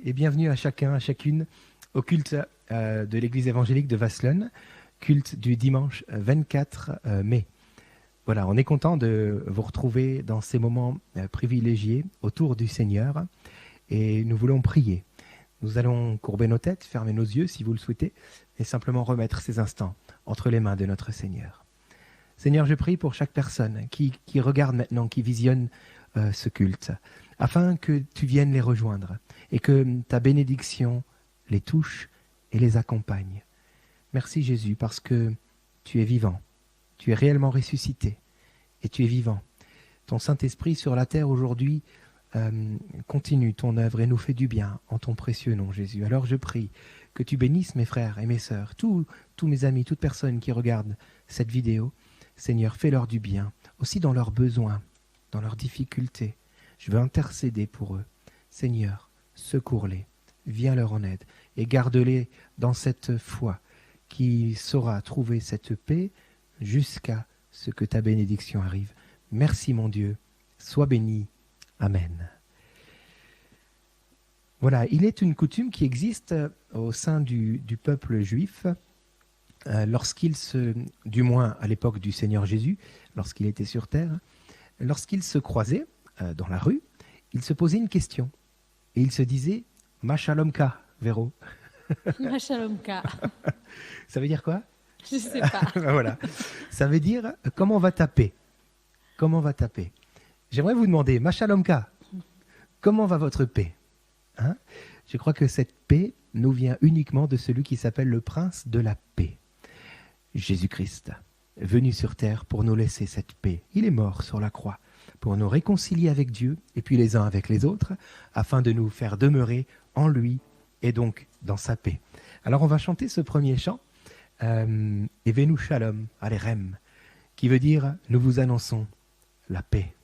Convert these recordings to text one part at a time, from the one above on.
et bienvenue à chacun, à chacune au culte de l'église évangélique de Wasselonne, culte du dimanche 24 mai. Voilà, on est content de vous retrouver dans ces moments privilégiés autour du Seigneur et nous voulons prier. Nous allons courber nos têtes, fermer nos yeux si vous le souhaitez et simplement remettre ces instants entre les mains de notre Seigneur. Seigneur, je prie pour chaque personne qui regarde maintenant, qui visionne ce culte, afin que tu viennes les rejoindre et que ta bénédiction les touche et les accompagne. Merci Jésus, parce que tu es vivant, tu es réellement ressuscité et tu es vivant. Ton Saint-Esprit sur la terre aujourd'hui continue ton œuvre et nous fait du bien en ton précieux nom Jésus. Alors je prie que tu bénisses mes frères et mes sœurs, tous mes amis, toute personne qui regarde cette vidéo. Seigneur, fais-leur du bien, aussi dans leurs besoins, dans leurs difficultés. Je veux intercéder pour eux. Seigneur, secours-les, viens leur en aide et garde-les dans cette foi qui saura trouver cette paix jusqu'à ce que ta bénédiction arrive. Merci mon Dieu, sois béni. Amen. Voilà, il est une coutume qui existe au sein du peuple juif, du moins à l'époque du Seigneur Jésus, lorsqu'il était sur terre, lorsqu'il se croisait dans la rue, il se posait une question. Et il se disait « Ma shalomka, Véro ». Ma shalomka. Ça veut dire quoi? Je ne sais pas. Voilà. Ça veut dire « Comment va ta paix ?» Comment va ta paix? J'aimerais vous demander « Ma shalomka, comment va votre paix ?» Hein? Je crois que cette paix nous vient uniquement de celui qui s'appelle le Prince de la paix. Jésus-Christ, venu sur terre pour nous laisser cette paix. Il est mort sur la croix pour nous réconcilier avec Dieu et puis les uns avec les autres, afin de nous faire demeurer en lui et donc dans sa paix. Alors on va chanter ce premier chant, Evenu Shalom Alechem, qui veut dire « Nous vous annonçons la paix ».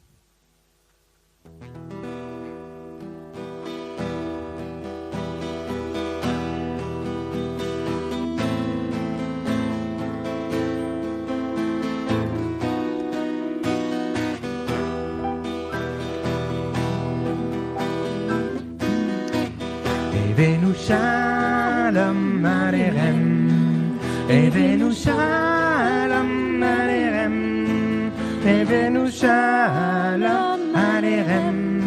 Evenu Shalom Alechem, Evenu Shalom Alechem, Evenu Shalom Alechem,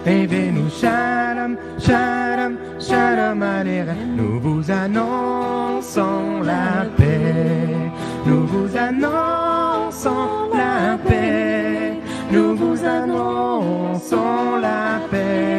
Evenu Shalom, Shalom, Shalom Alechem. Nous vous annonçons la paix, nous vous annonçons la paix, nous vous annonçons la paix.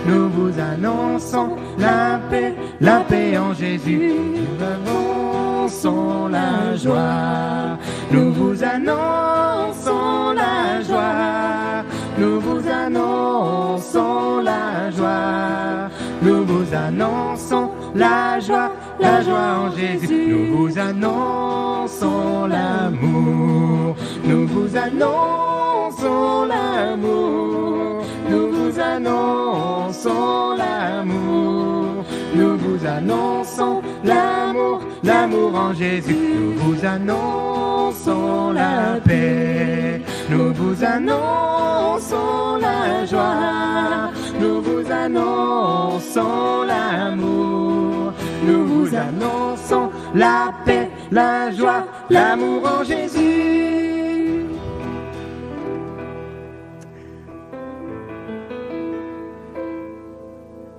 Nous vous annonçons la paix en Jésus. Nous annonçons la joie. Nous vous annonçons la joie. Nous vous annonçons la joie. Nous vous annonçons la joie en Jésus. Nous vous annonçons l'amour. Nous vous annonçons l'amour. Nous vous annonçons l'amour, nous vous annonçons l'amour, l'amour en Jésus. Nous vous annonçons la paix, nous vous annonçons la joie, nous vous annonçons l'amour, nous vous annonçons la paix, la joie, l'amour en Jésus.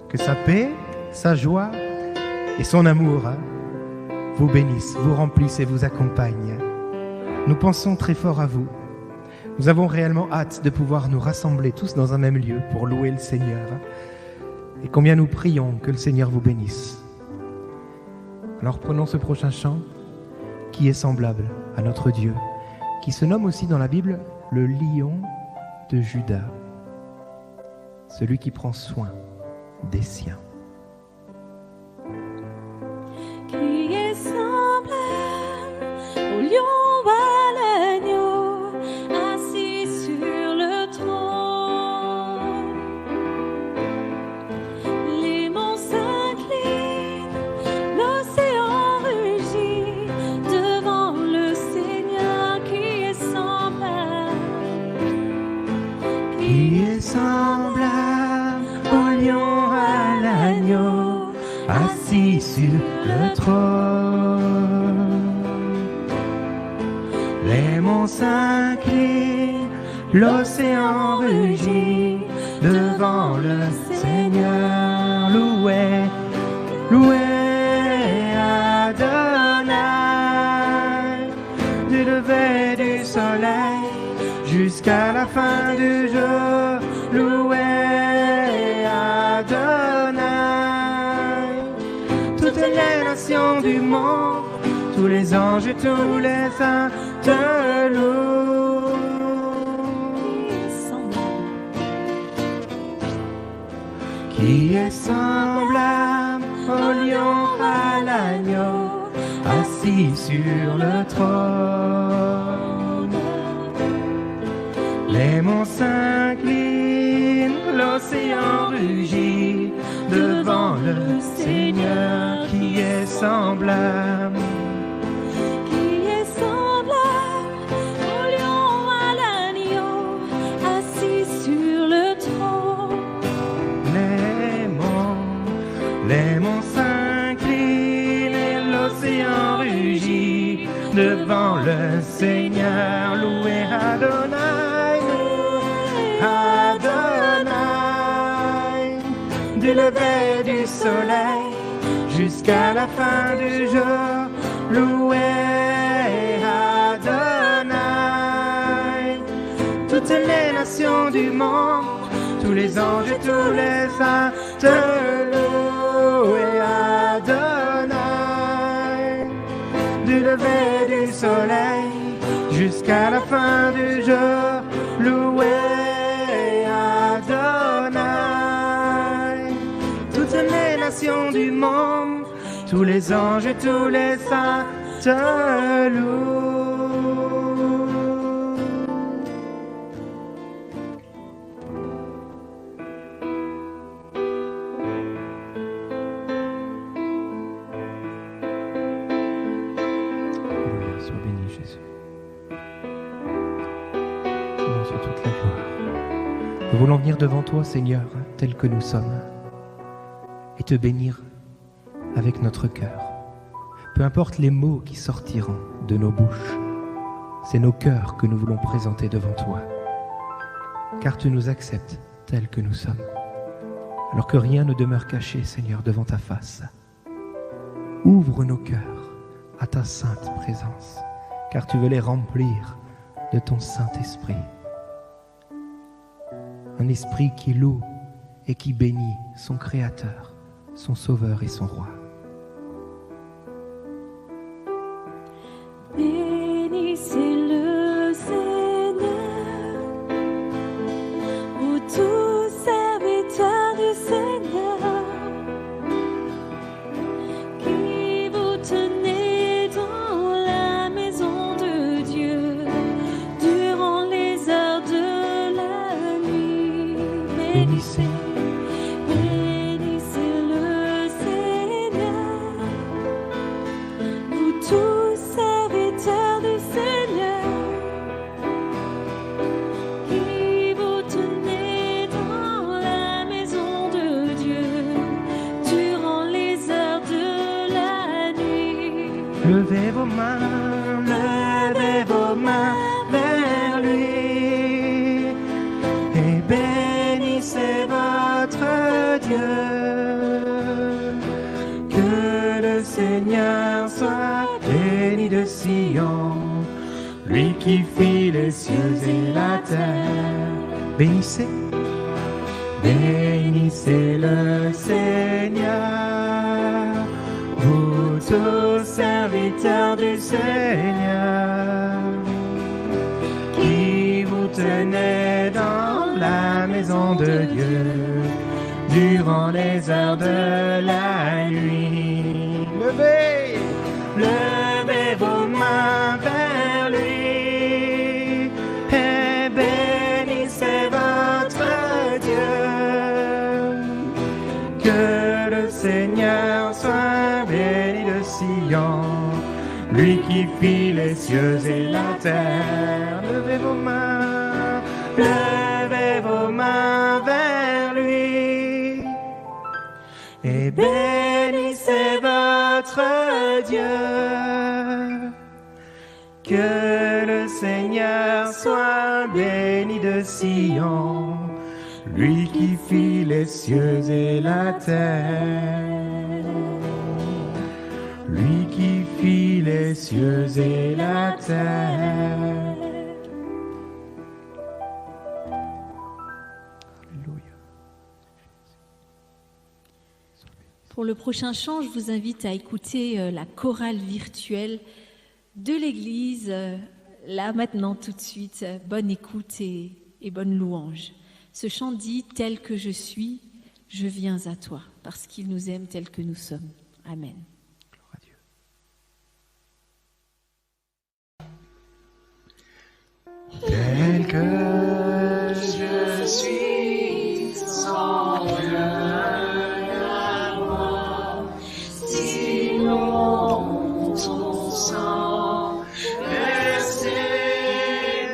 Que sa paix, sa joie et son amour vous bénissent, vous remplissent et vous accompagnent. Nous pensons très fort à vous. Nous avons réellement hâte de pouvoir nous rassembler tous dans un même lieu pour louer le Seigneur. Et combien nous prions que le Seigneur vous bénisse. Alors prenons ce prochain chant qui est semblable à notre Dieu, qui se nomme aussi dans la Bible le lion de Juda, celui qui prend soin des siens. Qui est semblable au lion à l'agneau, assis sur le trône. Les monts s'inclinent, l'océan rugit devant le Seigneur qui est semblable. Qui est semblable au lion à assis sur le trône. Les monts s'inclinent, l'océan rugit devant le Seigneur. Louez, louez Adonai, du lever du soleil jusqu'à la fin du jour. Louez Adonai, toutes les nations du monde, tous les anges et tous les saints te louent. Qui est semblable au lion à l'agneau, assis sur le trône. Les monts s'inclinent, l'océan rugit devant le Seigneur. Qui est semblable, Qui est semblable au lion à l'agneau, assis sur le trône. les monts s'inclinent et l'océan rugit devant le Seigneur. Louez Adonai, Adonai, du lever du soleil jusqu'à la fin du jour. Louez Adonai, toutes les nations du monde, tous les anges et tous les saints te louent. Adonai, du lever du soleil jusqu'à la fin du jour. Louez Adonai, toutes les nations du monde, tous les anges et tous les saints te louent. Sois béni, Jésus. Nous sur toute la gloire. Nous voulons venir devant toi, Seigneur, tel que nous sommes, et te bénir avec notre cœur. Peu importe les mots qui sortiront de nos bouches, c'est nos cœurs que nous voulons présenter devant toi, car tu nous acceptes tels que nous sommes, alors que rien ne demeure caché, Seigneur, devant ta face. Ouvre nos cœurs à ta sainte présence, car tu veux les remplir de ton Saint-Esprit. Un esprit qui loue et qui bénit son Créateur, son Sauveur et son Roi. Bénissez le Seigneur, vous tous serviteurs du Seigneur, qui vous tenez dans la maison de Dieu durant les heures de la nuit. Bénissez. Bénissez le Seigneur, vous tous serviteurs du Seigneur, qui vous tenez dans la maison de Dieu durant les heures de la nuit. Levez vos mains vers lui et bénissez votre Dieu. Que le Seigneur soit béni de Sion, lui qui fit les cieux et la terre. Bénissez, bénissez le Seigneur, vous tous serviteurs du Seigneur, qui vous tenez dans la maison de Dieu durant les heures de la nuit. Levez vos mains vers lui et bénissez votre Dieu. Que le Seigneur soit béni de Sion, lui qui fit les cieux et la terre. Levez vos mains vers lui et bénissez c'est votre Dieu. Que le Seigneur soit béni de Sion, lui qui fit les cieux et la terre. Lui qui fit les cieux et la terre. Alléluia. Pour le prochain chant, je vous invite à écouter la chorale virtuelle de l'Église, là, maintenant, tout de suite. Bonne écoute et bonne louange. Ce chant dit « Tel que je suis, je viens à toi », parce qu'il nous aime tel que nous sommes. Amen. Tel que je suis, sans rien à moi, sinon ton sang versé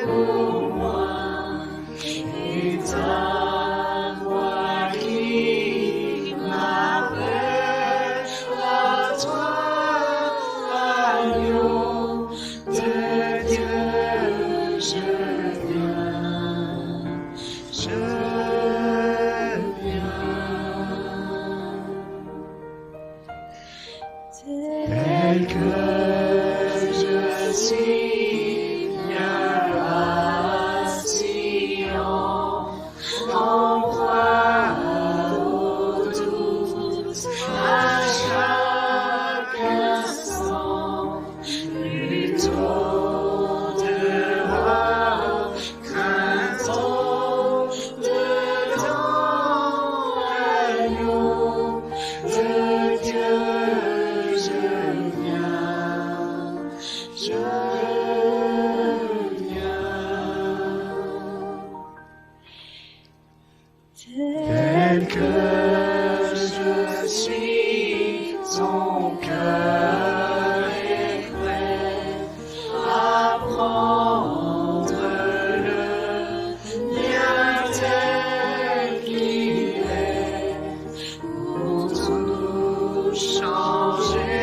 pour moi, et ta voix qui m'appelle à toi, agneau de Dieu. Je viens, tel que je suis, viens à Sion, en proie au doute, à chaque instant, plutôt. Tel que je suis, ton cœur est prêt à prendre le mien tel qu'il est, pour tout changer,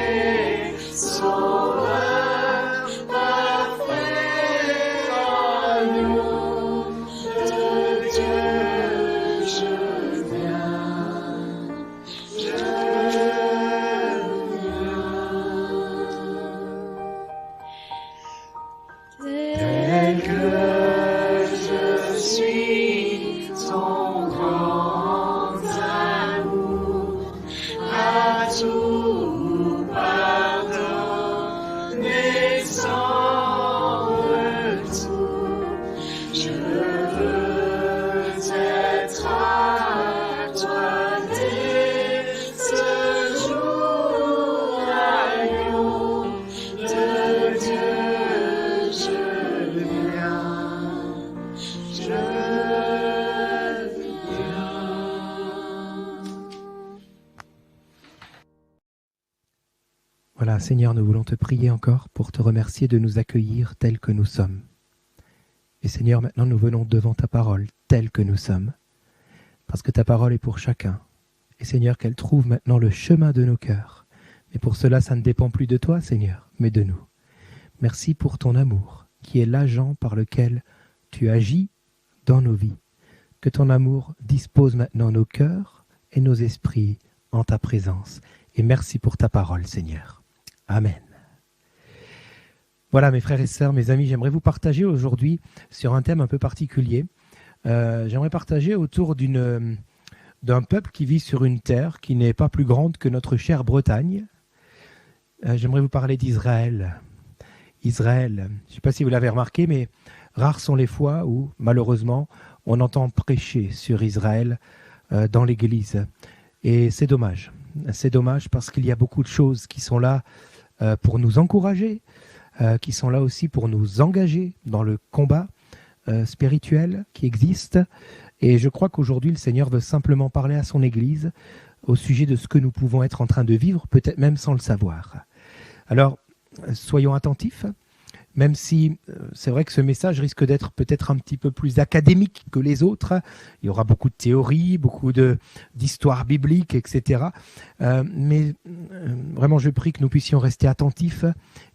sauveur parfait, agneau de Dieu. Tel que je suis, ton grand amour a tout pardonné sans retour. Je veux être à toi dès ce jour, agneau de Dieu. Voilà, Seigneur, nous voulons te prier encore pour te remercier de nous accueillir tels que nous sommes. Et Seigneur, maintenant nous venons devant ta parole tels que nous sommes, parce que ta parole est pour chacun. Et Seigneur, qu'elle trouve maintenant le chemin de nos cœurs. Mais pour cela, ça ne dépend plus de toi, Seigneur, mais de nous. Merci pour ton amour, qui est l'agent par lequel tu agis dans nos vies. Que ton amour dispose maintenant nos cœurs et nos esprits en ta présence. Et merci pour ta parole, Seigneur. Amen. Voilà, mes frères et sœurs, mes amis, j'aimerais vous partager aujourd'hui sur un thème un peu particulier. J'aimerais partager autour d'un peuple qui vit sur une terre qui n'est pas plus grande que notre chère Bretagne. J'aimerais vous parler d'Israël. Israël, je ne sais pas si vous l'avez remarqué, mais rares sont les fois où, malheureusement, on entend prêcher sur Israël dans l'Église. Et c'est dommage. C'est dommage parce qu'il y a beaucoup de choses qui sont là pour nous encourager, qui sont là aussi pour nous engager dans le combat spirituel qui existe. Et je crois qu'aujourd'hui, le Seigneur veut simplement parler à son Église au sujet de ce que nous pouvons être en train de vivre, peut-être même sans le savoir. Alors, soyons attentifs, même si c'est vrai que ce message risque d'être peut-être un petit peu plus académique que les autres. Il y aura beaucoup de théories, beaucoup d'histoires bibliques, etc. Mais vraiment, je prie que nous puissions rester attentifs,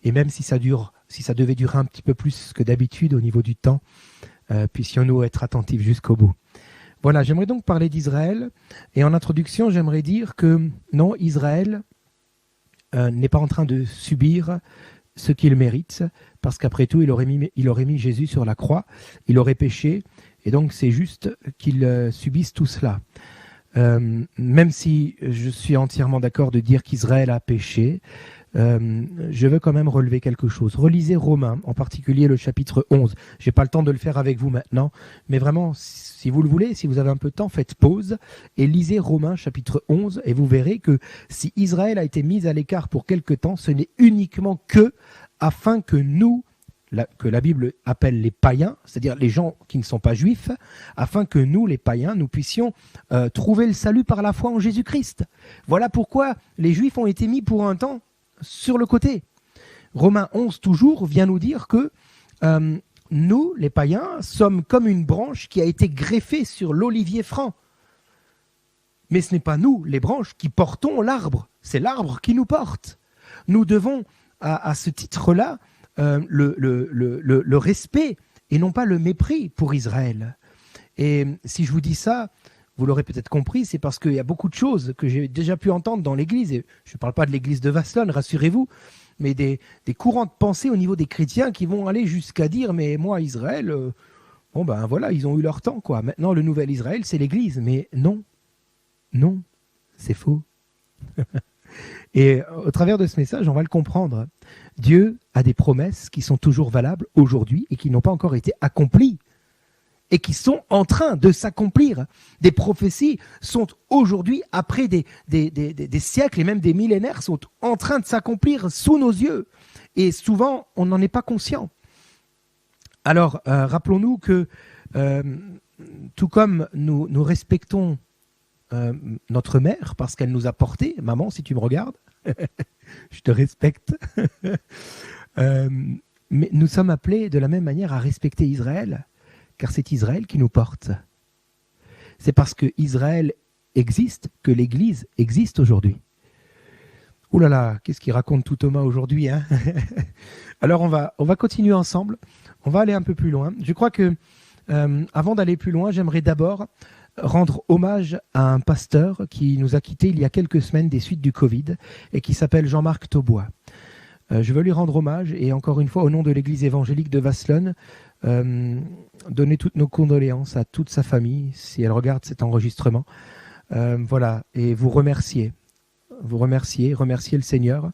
et même si ça devait durer un petit peu plus que d'habitude au niveau du temps, puissions-nous être attentifs jusqu'au bout. Voilà, j'aimerais donc parler d'Israël, et en introduction, j'aimerais dire que non, Israël n'est pas en train de subir ce qu'il mérite, parce qu'après tout, il aurait mis Jésus sur la croix, il aurait péché, et donc c'est juste qu'il subisse tout cela. Même si je suis entièrement d'accord de dire qu'Israël a péché, je veux quand même relever quelque chose. Relisez Romains, en particulier le chapitre 11. Je n'ai pas le temps de le faire avec vous maintenant, mais vraiment, si vous le voulez, si vous avez un peu de temps, faites pause et lisez Romains chapitre 11, et vous verrez que si Israël a été mis à l'écart pour quelque temps, ce n'est uniquement que afin que nous, que la Bible appelle les païens, c'est-à-dire les gens qui ne sont pas juifs, afin que nous, les païens, nous puissions trouver le salut par la foi en Jésus-Christ. Voilà pourquoi les juifs ont été mis pour un temps sur le côté. Romains 11 toujours vient nous dire que nous, les païens, sommes comme une branche qui a été greffée sur l'olivier franc. Mais ce n'est pas nous, les branches, qui portons l'arbre, c'est l'arbre qui nous porte. Nous devons, à ce titre-là, le respect et non pas le mépris pour Israël. Et si je vous dis ça, vous l'aurez peut-être compris, c'est parce qu'il y a beaucoup de choses que j'ai déjà pu entendre dans l'Église, et je ne parle pas de l'Église de Vasselonne, rassurez-vous, mais des courants de pensée au niveau des chrétiens qui vont aller jusqu'à dire « mais moi, Israël, bon ben voilà, ils ont eu leur temps, quoi. Maintenant, le nouvel Israël, c'est l'Église. » Mais non, c'est faux. Et au travers de ce message, on va le comprendre. Dieu a des promesses qui sont toujours valables aujourd'hui et qui n'ont pas encore été accomplies, et qui sont en train de s'accomplir. Des prophéties sont aujourd'hui, après des siècles et même des millénaires, sont en train de s'accomplir sous nos yeux. Et souvent, on n'en est pas conscient. Alors, rappelons-nous que, tout comme nous respectons notre mère, parce qu'elle nous a portés, maman, si tu me regardes, je te respecte, mais nous sommes appelés de la même manière à respecter Israël, car c'est Israël qui nous porte. C'est parce que Israël existe que l'Église existe aujourd'hui. Ouh là là, qu'est-ce qu'il raconte tout Thomas aujourd'hui, hein? Alors on va continuer ensemble, on va aller un peu plus loin. Je crois que avant d'aller plus loin, j'aimerais d'abord rendre hommage à un pasteur qui nous a quittés il y a quelques semaines des suites du Covid et qui s'appelle Jean-Marc Taubois. Je veux lui rendre hommage et encore une fois, au nom de l'Église évangélique de Vasselonne, donner toutes nos condoléances à toute sa famille, si elle regarde cet enregistrement. Voilà, et vous remercier le Seigneur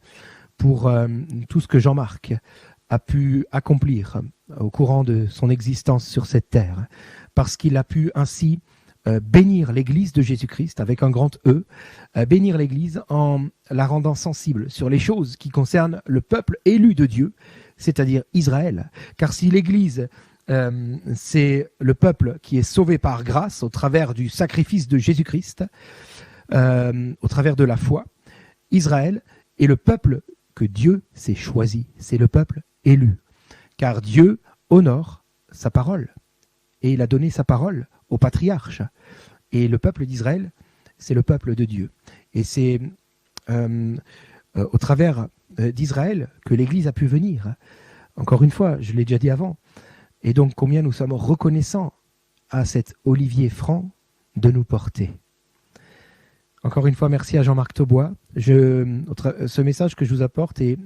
pour tout ce que Jean-Marc a pu accomplir au courant de son existence sur cette terre, parce qu'il a pu ainsi bénir l'Église de Jésus-Christ avec un grand E, bénir l'Église en la rendant sensible sur les choses qui concernent le peuple élu de Dieu, c'est-à-dire Israël. Car si l'Église, c'est le peuple qui est sauvé par grâce au travers du sacrifice de Jésus-Christ, au travers de la foi, Israël est le peuple que Dieu s'est choisi, c'est le peuple élu. Car Dieu honore sa parole, et il a donné sa parole aux patriarches. Et le peuple d'Israël, c'est le peuple de Dieu. Et c'est au travers d'Israël que l'Église a pu venir. Encore une fois, je l'ai déjà dit avant. Et donc, combien nous sommes reconnaissants à cet Olivier franc de nous porter. Encore une fois, merci à Jean-Marc Taubois. Ce message que je vous apporte est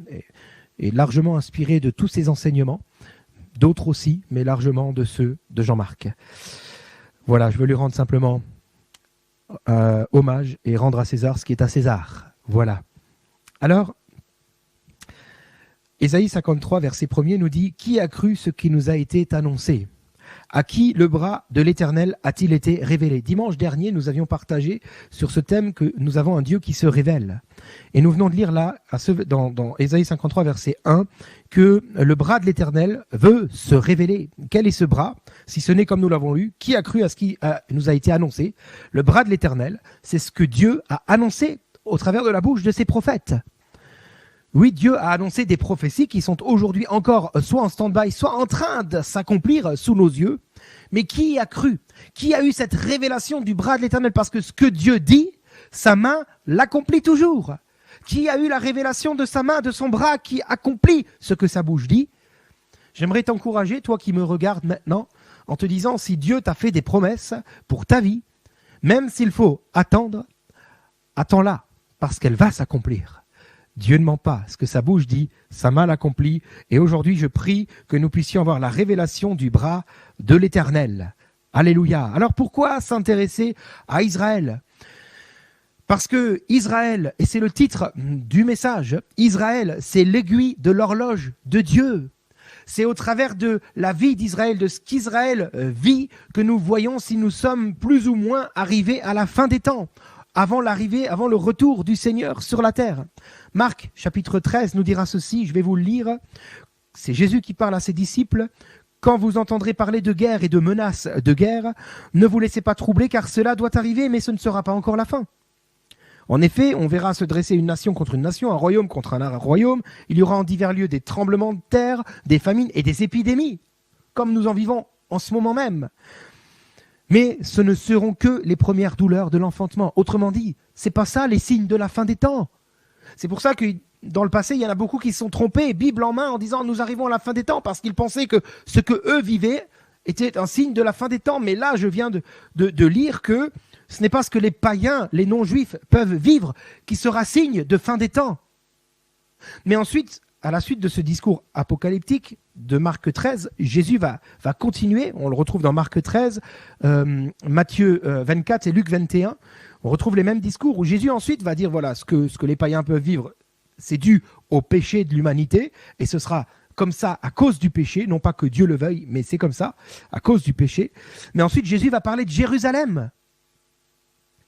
largement inspiré de tous ses enseignements, d'autres aussi, mais largement de ceux de Jean-Marc. Voilà, je veux lui rendre simplement hommage et rendre à César ce qui est à César. Voilà. Alors, Ésaïe 53, verset 1er nous dit « Qui a cru ce qui nous a été annoncé ? À qui le bras de l'Éternel a-t-il été révélé ?» Dimanche dernier, nous avions partagé sur ce thème que nous avons un Dieu qui se révèle. Et nous venons de lire là, dans Ésaïe 53, verset 1, que le bras de l'Éternel veut se révéler. Quel est ce bras? Si ce n'est comme nous l'avons lu, qui a cru à ce qui nous a été annoncé? Le bras de l'Éternel, c'est ce que Dieu a annoncé au travers de la bouche de ses prophètes. Oui, Dieu a annoncé des prophéties qui sont aujourd'hui encore soit en stand-by, soit en train de s'accomplir sous nos yeux. Mais qui a cru? Qui a eu cette révélation du bras de l'Éternel? Parce que ce que Dieu dit, sa main l'accomplit toujours. Qui a eu la révélation de sa main, de son bras, qui accomplit ce que sa bouche dit? J'aimerais t'encourager, toi qui me regardes maintenant, en te disant, si Dieu t'a fait des promesses pour ta vie, même s'il faut attendre, attends-la, parce qu'elle va s'accomplir. Dieu ne ment pas. Ce que sa bouche dit, sa main l'accomplit. Et aujourd'hui, je prie que nous puissions avoir la révélation du bras de l'Éternel. Alléluia. Alors pourquoi s'intéresser à Israël? Parce que Israël, et c'est le titre du message, Israël, c'est l'aiguille de l'horloge de Dieu. C'est au travers de la vie d'Israël, de ce qu'Israël vit, que nous voyons si nous sommes plus ou moins arrivés à la fin des temps, avant le retour du Seigneur sur la terre. Marc, chapitre 13, nous dira ceci, je vais vous le lire. C'est Jésus qui parle à ses disciples. « Quand vous entendrez parler de guerre et de menaces de guerre, ne vous laissez pas troubler, car cela doit arriver, mais ce ne sera pas encore la fin. En effet, on verra se dresser une nation contre une nation, un royaume contre un royaume. Il y aura en divers lieux des tremblements de terre, des famines et des épidémies, comme nous en vivons en ce moment même. Mais ce ne seront que les premières douleurs de l'enfantement. Autrement dit, c'est pas ça les signes de la fin des temps. C'est pour ça que dans le passé, il y en a beaucoup qui se sont trompés, Bible en main, en disant nous arrivons à la fin des temps, parce qu'ils pensaient que ce que eux vivaient était un signe de la fin des temps. Mais là, je viens de lire que ce n'est pas ce que les païens, les non-juifs peuvent vivre, qui sera signe de fin des temps. Mais ensuite, à la suite de ce discours apocalyptique de Marc 13, Jésus va continuer, on le retrouve dans Marc 13, Matthieu 24 et Luc 21, on retrouve les mêmes discours où Jésus ensuite va dire voilà, ce que les païens peuvent vivre, c'est dû au péché de l'humanité, et ce sera comme ça à cause du péché, non pas que Dieu le veuille, mais c'est comme ça, à cause du péché. Mais ensuite, Jésus va parler de Jérusalem.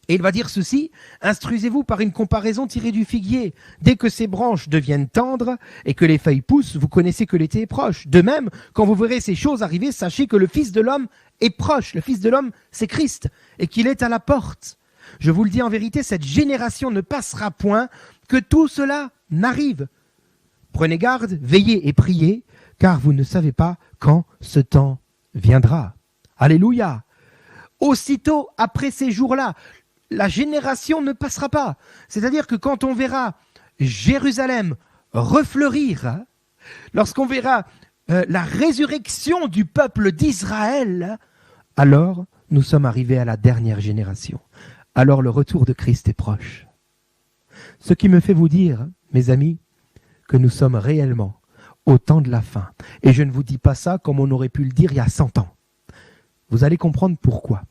Et il va dire ceci, « Instruisez-vous par une comparaison tirée du figuier. Dès que ses branches deviennent tendres et que les feuilles poussent, vous connaissez que l'été est proche. De même, quand vous verrez ces choses arriver, sachez que le Fils de l'homme est proche. Le Fils de l'homme, c'est Christ, et qu'il est à la porte. Je vous le dis en vérité, cette génération ne passera point que tout cela n'arrive. Prenez garde, veillez et priez, car vous ne savez pas quand ce temps viendra. » Alléluia. Aussitôt après ces jours-là, la génération ne passera pas. C'est-à-dire que quand on verra Jérusalem refleurir, lorsqu'on verra la résurrection du peuple d'Israël, alors nous sommes arrivés à la dernière génération. Alors le retour de Christ est proche. Ce qui me fait vous dire, mes amis, que nous sommes réellement au temps de la fin. Et je ne vous dis pas ça comme on aurait pu le dire il y a 100 ans. Vous allez comprendre pourquoi.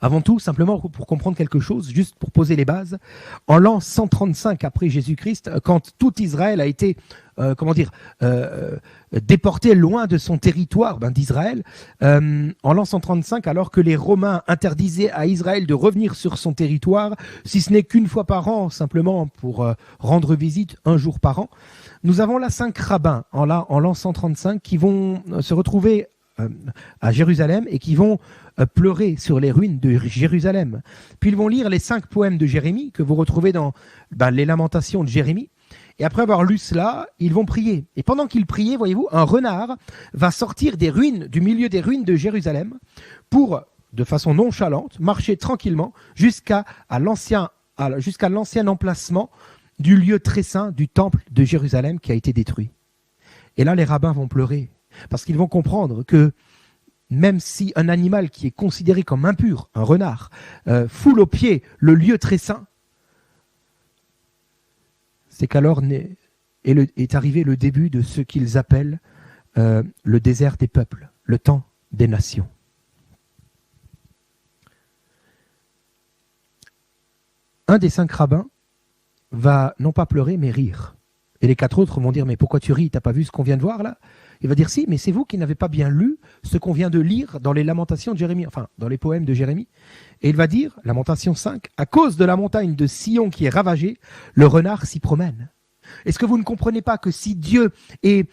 Avant tout, simplement pour comprendre quelque chose, juste pour poser les bases, en l'an 135 après Jésus-Christ, quand tout Israël a été, déporté loin de son territoire d'Israël, en l'an 135, alors que les Romains interdisaient à Israël de revenir sur son territoire, si ce n'est qu'une fois par an, simplement pour rendre visite un jour par an, nous avons là 5 rabbins en l'an 135 qui vont se retrouver à Jérusalem et qui vont pleurer sur les ruines de Jérusalem. Puis ils vont lire les 5 poèmes de Jérémie que vous retrouvez dans les Lamentations de Jérémie. Et après avoir lu cela, ils vont prier. Et pendant qu'ils priaient, voyez-vous, un renard va sortir du milieu des ruines de Jérusalem pour, de façon nonchalante, marcher tranquillement jusqu'à l'ancien emplacement du lieu très saint du temple de Jérusalem qui a été détruit. Et là, les rabbins vont pleurer. Parce qu'ils vont comprendre que même si un animal qui est considéré comme impur, un renard, foule aux pieds le lieu très saint, c'est qu'alors est arrivé le début de ce qu'ils appellent le désert des peuples, le temps des nations. Un des 5 rabbins va non pas pleurer mais rire. Et les 4 autres vont dire « Mais pourquoi tu ris? T'as pas vu ce qu'on vient de voir là ?» Il va dire « Si, mais c'est vous qui n'avez pas bien lu ce qu'on vient de lire dans les Lamentations de Jérémie, enfin, dans les poèmes de Jérémie. » Et il va dire, Lamentation 5, « À cause de la montagne de Sion qui est ravagée, le renard s'y promène. » Est-ce que vous ne comprenez pas que si Dieu est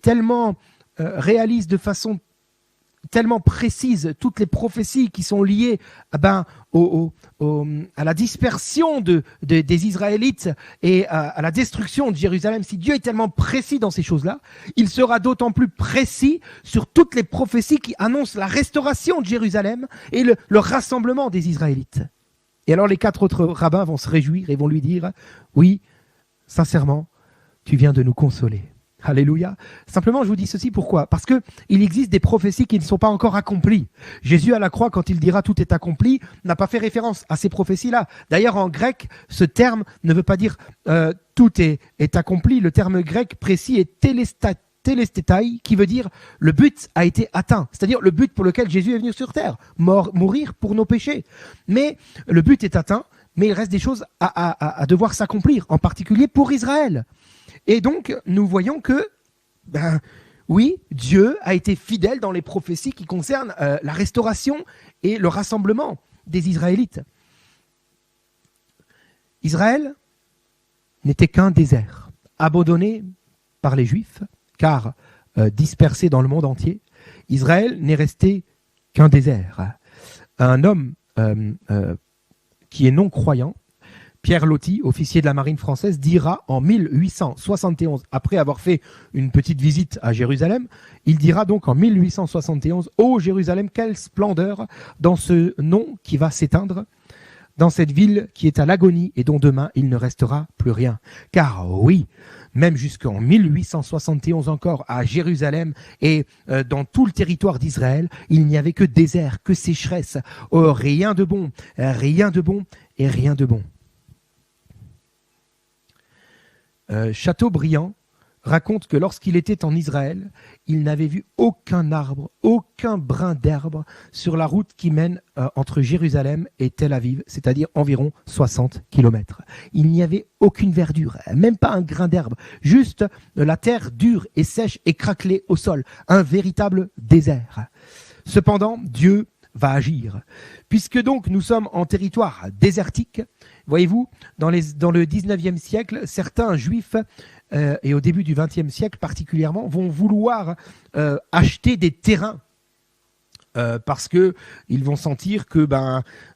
tellement réaliste de façon tellement précises, toutes les prophéties qui sont liées à la dispersion des Israélites et à la destruction de Jérusalem, si Dieu est tellement précis dans ces choses-là, il sera d'autant plus précis sur toutes les prophéties qui annoncent la restauration de Jérusalem et le rassemblement des Israélites. Et alors les 4 autres rabbins vont se réjouir et vont lui dire « Oui, sincèrement, tu viens de nous consoler. » Alléluia. Simplement, je vous dis ceci, pourquoi? Parce que il existe des prophéties qui ne sont pas encore accomplies. Jésus à la croix, quand il dira tout est accompli, n'a pas fait référence à ces prophéties-là. D'ailleurs, en grec, ce terme ne veut pas dire tout est accompli. Le terme grec précis est telestétai, qui veut dire le but a été atteint. C'est-à-dire le but pour lequel Jésus est venu sur terre, mourir pour nos péchés. Mais le but est atteint, mais il reste des choses à devoir s'accomplir, en particulier pour Israël. Et donc, nous voyons que, oui, Dieu a été fidèle dans les prophéties qui concernent la restauration et le rassemblement des Israélites. Israël n'était qu'un désert, abandonné par les Juifs, car dispersé dans le monde entier. Israël n'est resté qu'un désert. Un homme qui est non-croyant, Pierre Loti, officier de la marine française, dira en 1871, après avoir fait une petite visite à Jérusalem, il dira donc en 1871 « Ô Jérusalem, quelle splendeur dans ce nom qui va s'éteindre, dans cette ville qui est à l'agonie et dont demain il ne restera plus rien. » Car oui, même jusqu'en 1871 encore, à Jérusalem et dans tout le territoire d'Israël, il n'y avait que désert, que sécheresse, rien de bon et rien de bon. Chateaubriand raconte que lorsqu'il était en Israël, il n'avait vu aucun arbre, aucun brin d'herbe sur la route qui mène entre Jérusalem et Tel Aviv, c'est-à-dire environ 60 kilomètres. Il n'y avait aucune verdure, même pas un grain d'herbe, juste la terre dure et sèche et craquelée au sol, un véritable désert. Cependant, Dieu va agir. Puisque donc nous sommes en territoire désertique, voyez-vous, dans le 19e siècle, certains juifs, et au début du 20e siècle particulièrement, vont vouloir acheter des terrains parce qu'ils vont sentir que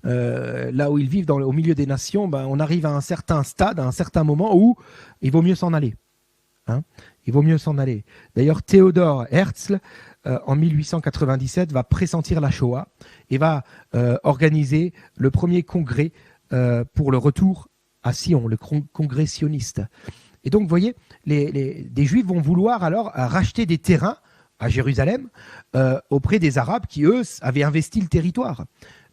là où ils vivent au milieu des nations, on arrive à un certain stade, à un certain moment où il vaut mieux s'en aller. Il vaut mieux s'en aller. D'ailleurs, Théodore Herzl, en 1897, va pressentir la Shoah et va organiser le premier congrès pour le retour à Sion, le congrès sioniste. Et donc, vous voyez, des Juifs vont vouloir alors racheter des terrains à Jérusalem auprès des Arabes qui, eux, avaient investi le territoire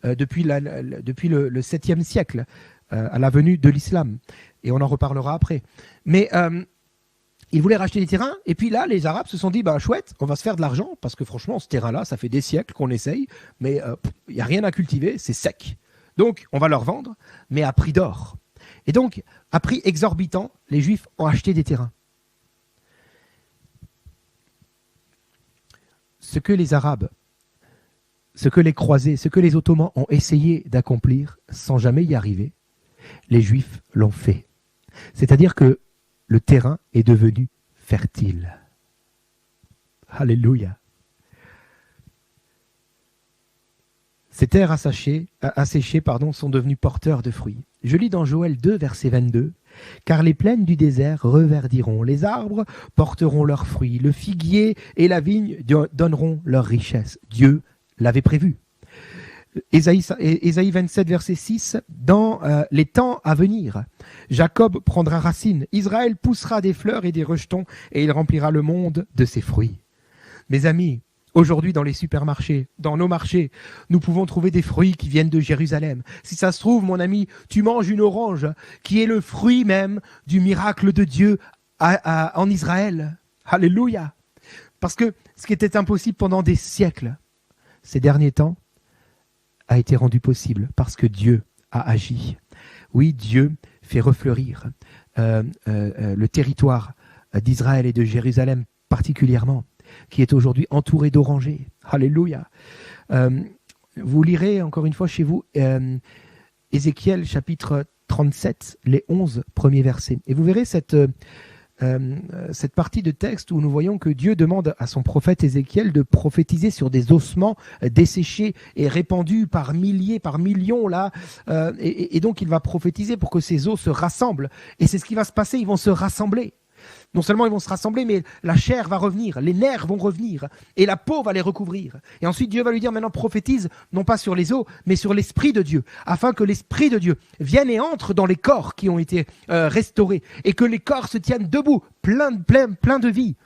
depuis le 7e siècle, à la venue de l'islam. Et on en reparlera après. Mais ils voulaient racheter des terrains, et puis là, les Arabes se sont dit, chouette, on va se faire de l'argent, parce que franchement, ce terrain-là, ça fait des siècles qu'on essaye, mais il n'y a rien à cultiver, c'est sec. Donc, on va leur vendre, mais à prix d'or. Et donc, à prix exorbitant, les Juifs ont acheté des terrains. Ce que les Arabes, ce que les croisés, ce que les Ottomans ont essayé d'accomplir sans jamais y arriver, les Juifs l'ont fait. C'est-à-dire que le terrain est devenu fertile. Alléluia. Ces terres asséchées, sont devenues porteurs de fruits. Je lis dans Joël 2, verset 22, « Car les plaines du désert reverdiront, les arbres porteront leurs fruits, le figuier et la vigne donneront leur richesse. » Dieu l'avait prévu. Ésaïe 27, verset 6, « Dans les temps à venir, Jacob prendra racine, Israël poussera des fleurs et des rejetons, et il remplira le monde de ses fruits. » Mes amis, aujourd'hui dans les supermarchés, dans nos marchés, nous pouvons trouver des fruits qui viennent de Jérusalem. Si ça se trouve, mon ami, tu manges une orange qui est le fruit même du miracle de Dieu en Israël. Alléluia. Parce que ce qui était impossible pendant des siècles, ces derniers temps, a été rendu possible parce que Dieu a agi. Oui, Dieu fait refleurir le territoire d'Israël et de Jérusalem particulièrement, qui est aujourd'hui entouré d'orangers. Alléluia. Vous lirez encore une fois chez vous Ézéchiel chapitre 37, les 11 premiers versets. Et vous verrez cette cette partie de texte où nous voyons que Dieu demande à son prophète Ézéchiel de prophétiser sur des ossements desséchés et répandus par milliers, par millions là, et donc il va prophétiser pour que ces os se rassemblent. Et c'est ce qui va se passer, ils vont se rassembler. Non seulement ils vont se rassembler, mais la chair va revenir, les nerfs vont revenir, et la peau va les recouvrir. Et ensuite Dieu va lui dire maintenant prophétise, non pas sur les os, mais sur l'Esprit de Dieu, afin que l'Esprit de Dieu vienne et entre dans les corps qui ont été restaurés, et que les corps se tiennent debout, plein de vie.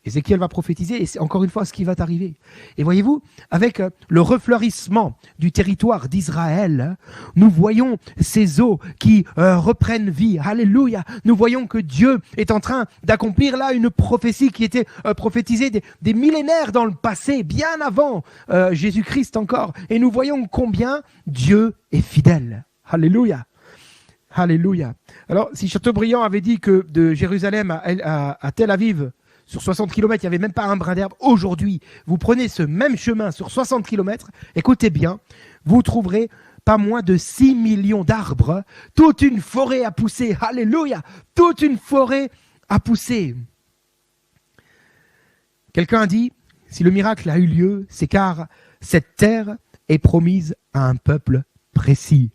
Ézéchiel va prophétiser, et c'est encore une fois ce qui va arriver. Et voyez-vous, avec le refleurissement du territoire d'Israël, nous voyons ces eaux qui reprennent vie. Alléluia. Nous voyons que Dieu est en train d'accomplir là une prophétie qui était prophétisée des millénaires dans le passé, bien avant Jésus-Christ encore. Et nous voyons combien Dieu est fidèle. Alléluia. Alléluia. Alors, si Chateaubriand avait dit que de Jérusalem à Tel Aviv, sur 60 km, il n'y avait même pas un brin d'herbe. Aujourd'hui, vous prenez ce même chemin sur 60 km, écoutez bien, vous trouverez pas moins de 6 millions d'arbres, toute une forêt à pousser. Alléluia! Toute une forêt à pousser. Quelqu'un a dit, si le miracle a eu lieu, c'est car cette terre est promise à un peuple précis,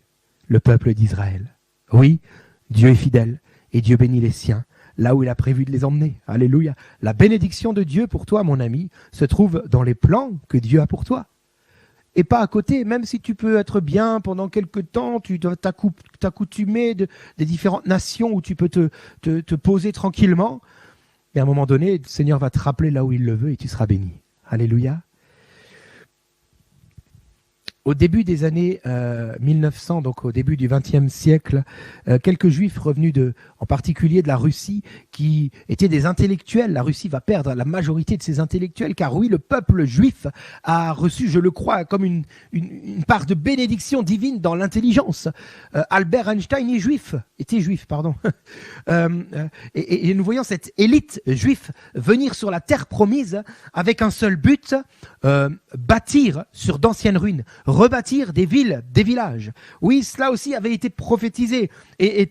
le peuple d'Israël. Oui, Dieu est fidèle et Dieu bénit les siens là où il a prévu de les emmener. Alléluia. La bénédiction de Dieu pour toi, mon ami, se trouve dans les plans que Dieu a pour toi. Et pas à côté, même si tu peux être bien pendant quelque temps, tu dois t'accoutumer des différentes nations où tu peux te poser tranquillement. Et à un moment donné, le Seigneur va te rappeler là où il le veut et tu seras béni. Alléluia. Au début des années 1900, donc au début du XXe siècle, quelques Juifs revenus en particulier de la Russie, qui étaient des intellectuels. La Russie va perdre la majorité de ses intellectuels, car oui, le peuple juif a reçu, je le crois, comme une part de bénédiction divine dans l'intelligence. Albert Einstein était juif, pardon. Et nous voyons cette élite juive venir sur la terre promise avec un seul but, bâtir sur d'anciennes ruines, rebâtir des villes, des villages. Oui, cela aussi avait été prophétisé et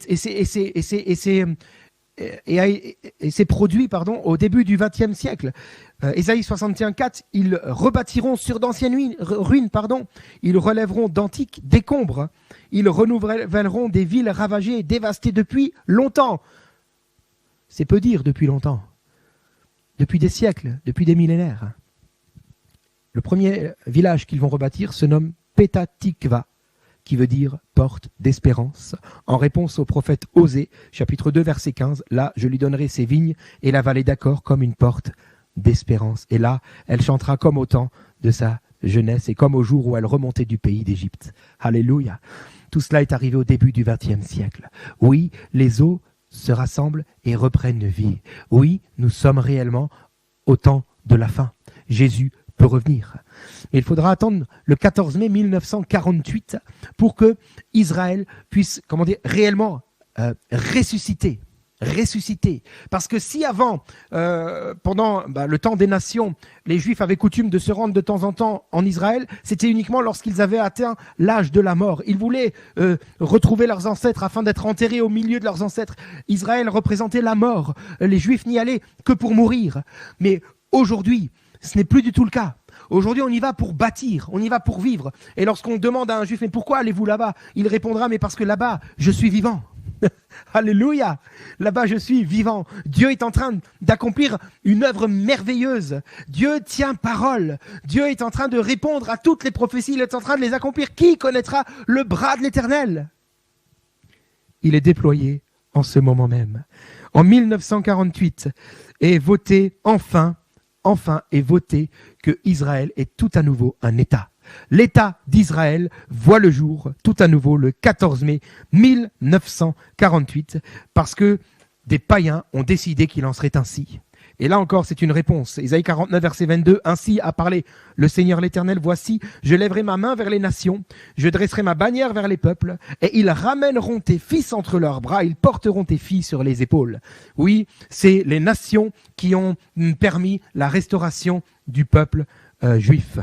c'est produit au début du XXe siècle. Ésaïe 61:4, ils rebâtiront sur d'anciennes ruines, ils relèveront d'antiques décombres, ils renouvelleront des villes ravagées et dévastées depuis longtemps. C'est peu dire depuis longtemps, depuis des siècles, depuis des millénaires. Le premier village qu'ils vont rebâtir se nomme Petah Tikva, qui veut dire porte d'espérance, en réponse au prophète Osée, chapitre 2, verset 15. Là, je lui donnerai ses vignes et la vallée d'Accor comme une porte d'espérance. Et là, elle chantera comme au temps de sa jeunesse et comme au jour où elle remontait du pays d'Égypte. Alléluia. Tout cela est arrivé au début du XXe siècle. Oui, les eaux se rassemblent et reprennent vie. Oui, nous sommes réellement au temps de la fin. Jésus peut revenir. Mais il faudra attendre le 14 mai 1948 pour que Israël puisse, réellement ressusciter. Parce que si avant, pendant le temps des nations, les Juifs avaient coutume de se rendre de temps en temps en Israël, c'était uniquement lorsqu'ils avaient atteint l'âge de la mort. Ils voulaient retrouver leurs ancêtres afin d'être enterrés au milieu de leurs ancêtres. Israël représentait la mort. Les Juifs n'y allaient que pour mourir. Mais aujourd'hui, ce n'est plus du tout le cas. Aujourd'hui, on y va pour bâtir, on y va pour vivre. Et lorsqu'on demande à un Juif, mais pourquoi allez-vous là-bas? Il répondra, mais parce que là-bas, je suis vivant. Alléluia. Là-bas, je suis vivant. Dieu est en train d'accomplir une œuvre merveilleuse. Dieu tient parole. Dieu est en train de répondre à toutes les prophéties. Il est en train de les accomplir. Qui connaîtra le bras de l'Éternel? Il est déployé en ce moment même. En 1948 est voté enfin est voté que Israël est tout à nouveau un État. L'État d'Israël voit le jour tout à nouveau le 14 mai 1948 parce que des païens ont décidé qu'il en serait ainsi. Et là encore, c'est une réponse. Ésaïe 49, verset 22, « Ainsi a parlé le Seigneur l'Éternel, voici, je lèverai ma main vers les nations, je dresserai ma bannière vers les peuples, et ils ramèneront tes fils entre leurs bras, ils porteront tes filles sur les épaules. » Oui, c'est les nations qui ont permis la restauration du peuple juif.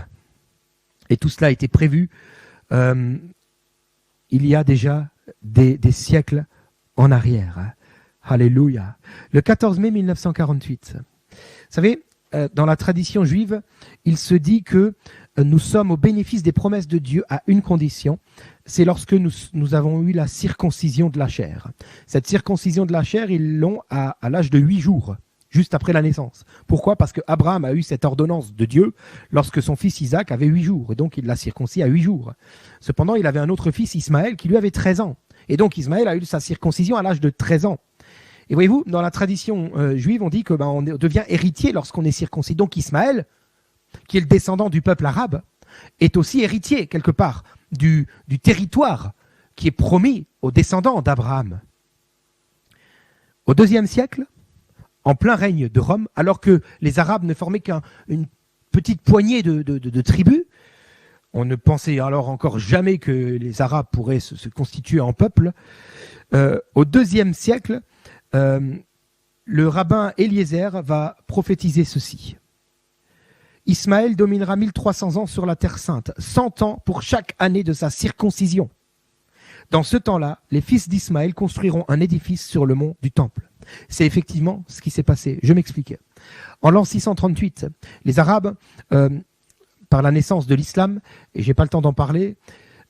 Et tout cela a été prévu il y a déjà des siècles en arrière. Alléluia. Le 14 mai 1948. Vous savez, dans la tradition juive, il se dit que nous sommes au bénéfice des promesses de Dieu à une condition, c'est lorsque nous avons eu la circoncision de la chair. Cette circoncision de la chair, ils l'ont à l'âge de 8 jours, juste après la naissance. Pourquoi? Parce que Abraham a eu cette ordonnance de Dieu lorsque son fils Isaac avait 8 jours, et donc il l'a circoncis à 8 jours. Cependant, il avait un autre fils, Ismaël, qui lui avait 13 ans. Et donc Ismaël a eu sa circoncision à l'âge de 13 ans. Et voyez-vous, dans la tradition juive, on dit que on devient héritier lorsqu'on est circoncis. Donc Ismaël, qui est le descendant du peuple arabe, est aussi héritier, quelque part, du territoire qui est promis aux descendants d'Abraham. Au IIe siècle, en plein règne de Rome, alors que les Arabes ne formaient qu'une petite poignée de tribus, on ne pensait alors encore jamais que les Arabes pourraient se constituer en peuple. Au IIe siècle, le rabbin Eliezer va prophétiser ceci. Ismaël dominera 1300 ans sur la terre sainte, 100 ans pour chaque année de sa circoncision. Dans ce temps-là, les fils d'Ismaël construiront un édifice sur le mont du temple. C'est effectivement ce qui s'est passé. Je m'explique. En l'an 638, les Arabes, par la naissance de l'islam, et j'ai pas le temps d'en parler,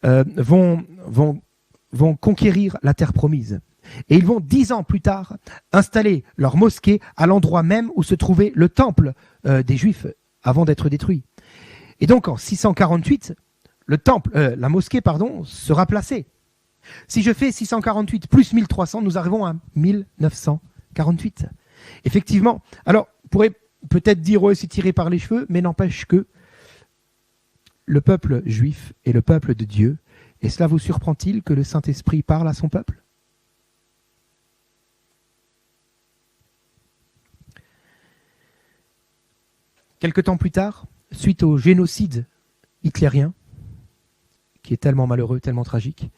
vont conquérir la terre promise. Et ils vont 10 ans plus tard installer leur mosquée à l'endroit même où se trouvait le temple des Juifs avant d'être détruit. Et donc en 648, la mosquée sera placée. Si je fais 648 plus 1300, nous arrivons à 1948. Effectivement, alors on pourrait peut-être dire ouais, c'est tiré par les cheveux, mais n'empêche que le peuple juif est le peuple de Dieu. Et cela vous surprend-il que le Saint-Esprit parle à son peuple? Quelque temps plus tard, suite au génocide hitlérien, qui est tellement malheureux, tellement tragique,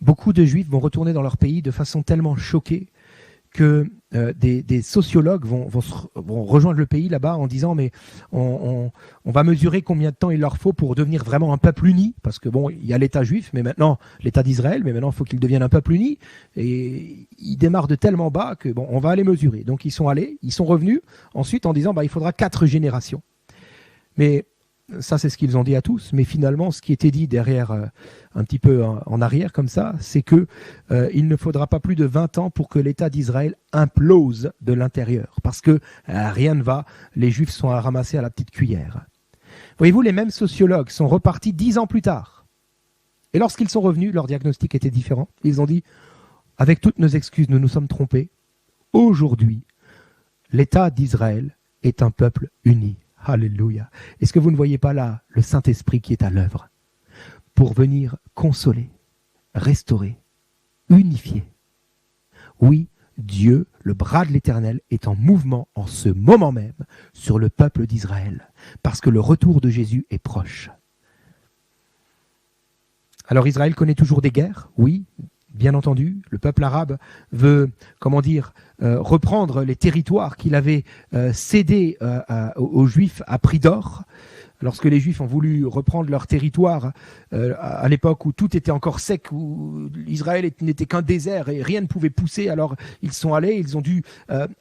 beaucoup de Juifs vont retourner dans leur pays de façon tellement choquée que des sociologues vont rejoindre le pays là-bas en disant mais on va mesurer combien de temps il leur faut pour devenir vraiment un peuple uni, parce que bon, il y a l'État juif, mais maintenant l'État d'Israël, mais maintenant il faut qu'il devienne un peuple uni, et ils démarrent de tellement bas que bon, on va aller mesurer. Donc ils sont revenus ensuite en disant il faudra 4 générations. Mais ça, c'est ce qu'ils ont dit à tous, mais finalement, ce qui était dit derrière, un petit peu en arrière comme ça, c'est que il ne faudra pas plus de 20 ans pour que l'État d'Israël implose de l'intérieur, parce que rien ne va, les Juifs sont à ramasser à la petite cuillère. Voyez-vous, les mêmes sociologues sont repartis 10 ans plus tard. Et lorsqu'ils sont revenus, leur diagnostic était différent. Ils ont dit, avec toutes nos excuses, nous nous sommes trompés. Aujourd'hui, l'État d'Israël est un peuple uni. Alléluia. Est-ce que vous ne voyez pas là le Saint-Esprit qui est à l'œuvre pour venir consoler, restaurer, unifier? Oui, Dieu, le bras de l'Éternel, est en mouvement en ce moment même sur le peuple d'Israël, parce que le retour de Jésus est proche. Alors Israël connaît toujours des guerres, oui, bien entendu. Le peuple arabe veut, reprendre les territoires qu'il avait cédés aux Juifs à prix d'or. Lorsque les Juifs ont voulu reprendre leur territoire à l'époque où tout était encore sec, où Israël n'était qu'un désert et rien ne pouvait pousser, alors ils sont allés, ils ont dû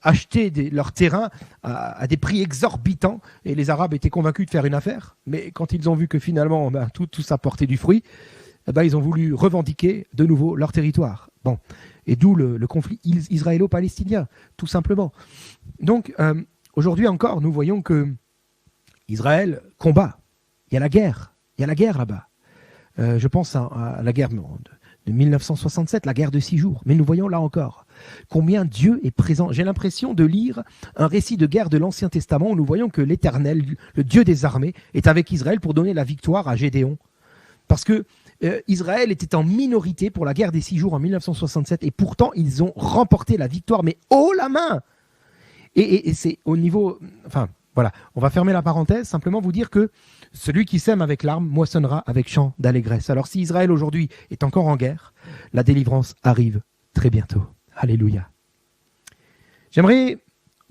acheter leur terrain à des prix exorbitants, et les Arabes étaient convaincus de faire une affaire. Mais quand ils ont vu que finalement tout ça portait du fruit, ils ont voulu revendiquer de nouveau leur territoire. Bon. Et d'où le conflit israélo-palestinien, tout simplement. Donc, aujourd'hui encore, nous voyons que Israël combat. Il y a la guerre là-bas. Je pense à la guerre de 1967, la guerre de 6 jours. Mais nous voyons là encore combien Dieu est présent. J'ai l'impression de lire un récit de guerre de l'Ancien Testament où nous voyons que l'Éternel, le Dieu des armées, est avec Israël pour donner la victoire à Gédéon. Parce que Israël était en minorité pour la guerre des 6 jours en 1967, et pourtant ils ont remporté la victoire, mais haut la main. Et c'est au niveau... Enfin, voilà, on va fermer la parenthèse, simplement vous dire que celui qui sème avec larmes moissonnera avec chant d'allégresse. Alors si Israël aujourd'hui est encore en guerre, la délivrance arrive très bientôt. Alléluia. J'aimerais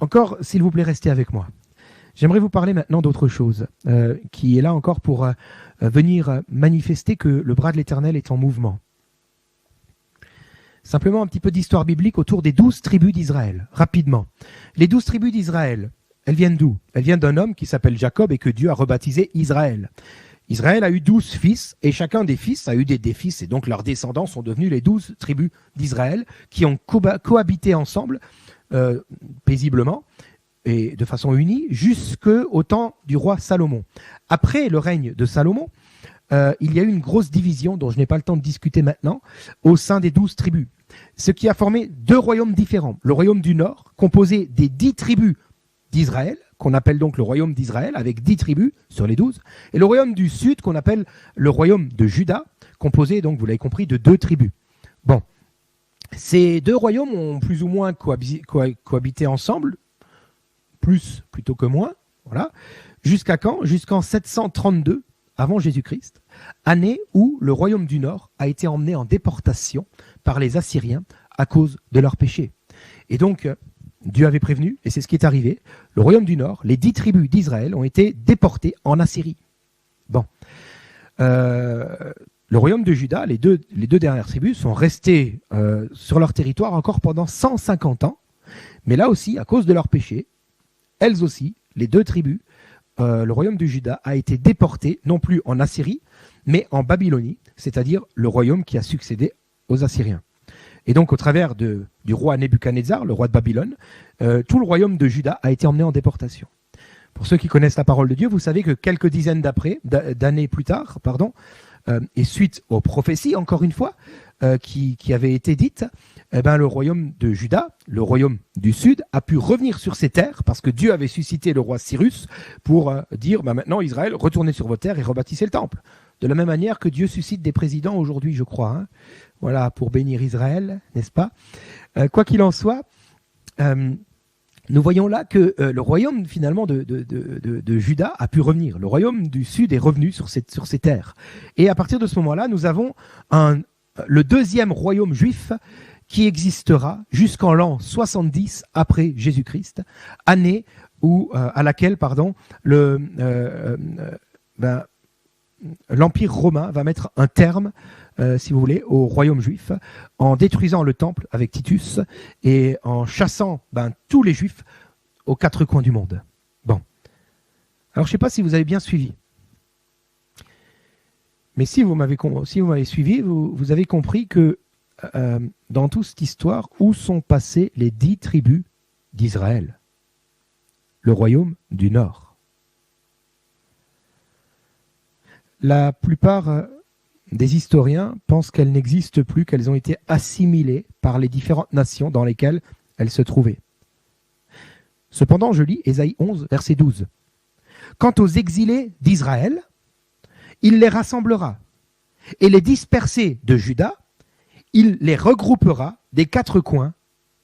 encore, s'il vous plaît, rester avec moi. J'aimerais vous parler maintenant d'autre chose, qui est là encore pour venir manifester que le bras de l'Éternel est en mouvement. Simplement un petit peu d'histoire biblique autour des 12 tribus d'Israël, rapidement. Les 12 tribus d'Israël, elles viennent d'où? Elles viennent d'un homme qui s'appelle Jacob et que Dieu a rebaptisé Israël. Israël a eu 12 fils et chacun des fils a eu des fils et donc leurs descendants sont devenus les 12 tribus d'Israël qui ont cohabité ensemble paisiblement et de façon unie jusqu'au temps du roi Salomon. Après le règne de Salomon, il y a eu une grosse division dont je n'ai pas le temps de discuter maintenant au sein des 12 tribus. Ce qui a formé 2 royaumes différents. Le royaume du nord, composé des 10 tribus d'Israël, qu'on appelle donc le royaume d'Israël, avec 10 tribus sur les 12, et le royaume du sud, qu'on appelle le royaume de Juda, composé, donc vous l'avez compris, de 2 tribus. Bon, ces 2 royaumes ont plus ou moins cohabité ensemble, plus plutôt que moins, voilà. Jusqu'à quand? Jusqu'en 732 avant Jésus-Christ, année où le royaume du nord a été emmené en déportation par les Assyriens à cause de leurs péchés. Et donc, Dieu avait prévenu, et c'est ce qui est arrivé, le royaume du nord, les 10 tribus d'Israël ont été déportées en Assyrie. Bon. Le royaume de Juda, les deux dernières tribus, sont restées sur leur territoire encore pendant 150 ans, mais là aussi, à cause de leurs péchés, elles aussi, les 2 tribus, le royaume de Juda a été déporté, non plus en Assyrie, mais en Babylonie, c'est-à-dire le royaume qui a succédé aux Assyriens. Et donc, au travers du roi Nebuchadnezzar, le roi de Babylone, tout le royaume de Juda a été emmené en déportation. Pour ceux qui connaissent la parole de Dieu, vous savez que quelques dizaines d'années plus tard, et suite aux prophéties, encore une fois, qui avaient été dites, le royaume de Juda, le royaume du sud, a pu revenir sur ses terres parce que Dieu avait suscité le roi Cyrus pour dire maintenant Israël, retournez sur vos terres et rebâtissez le temple. De la même manière que Dieu suscite des présidents aujourd'hui, je crois. Hein. Voilà, pour bénir Israël, n'est-ce pas? Quoi qu'il en soit, nous voyons là que le royaume finalement de Juda a pu revenir. Le royaume du sud est revenu sur ses terres. Et à partir de ce moment-là, nous avons le 2e royaume juif qui existera jusqu'en l'an 70 après Jésus-Christ, année à laquelle l'Empire romain va mettre un terme, si vous voulez, au royaume juif, en détruisant le temple avec Titus et en chassant tous les juifs aux 4 coins du monde. Bon. Alors je ne sais pas si vous avez bien suivi. Mais si vous m'avez suivi, vous avez compris que dans toute cette histoire, où sont passées les 10 tribus d'Israël? Le royaume du Nord. La plupart des historiens pensent qu'elles n'existent plus, qu'elles ont été assimilées par les différentes nations dans lesquelles elles se trouvaient. Cependant, je lis Ésaïe 11, verset 12. « Quant aux exilés d'Israël, il les rassemblera, et les dispersés de Juda, il les regroupera des 4 coins